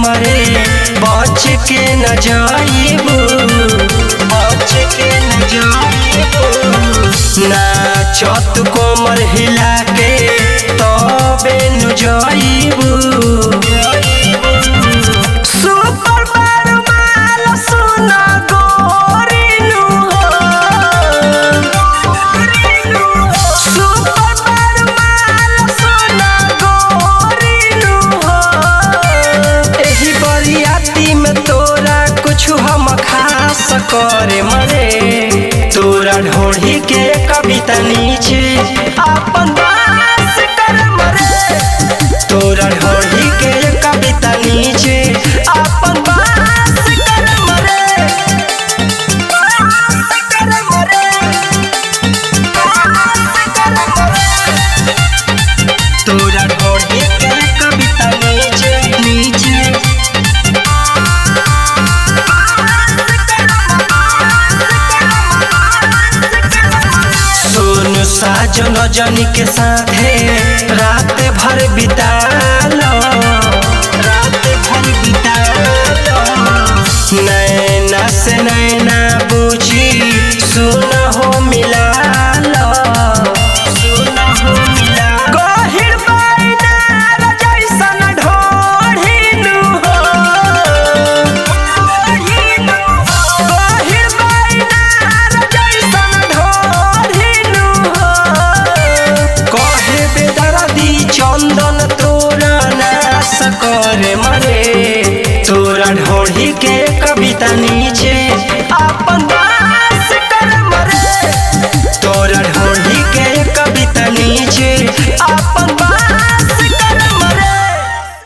हमरे बच के न जाइबू, बच के न जाइबू। नाचत कोमर हिला के तबे नु जाइबू। सुपर बरमाल सुना गोरी नु हो, सुपर बरमाल सुना गोरी नु हो। एही बरियाती में तोरा कुछ हम खास करे मरे, तोरा ढोढ़ी के कविता नीचे अपन बास कर मरे, तोरा ढोढ़ी के कविता नीचे अपन बास कर मरे, बास कर मरे, बास कर मरे। तोरा ढोढ़ी के कविता नीचे नीचे साजन जनी के साथे रात भर बितालो, रात भर बितालो। नैना से नैना बूझी सुन हो मिला लो, सुन हो मिला। गहिर बैनार जैसन ढोढ़ी नु हो, गहिर बैनार जैसन ढोढ़ी नु हो। कहे बेदर्दी चंदन तोरा नाश करे मरे, तोरा ढोढ़ी के कविता नीचे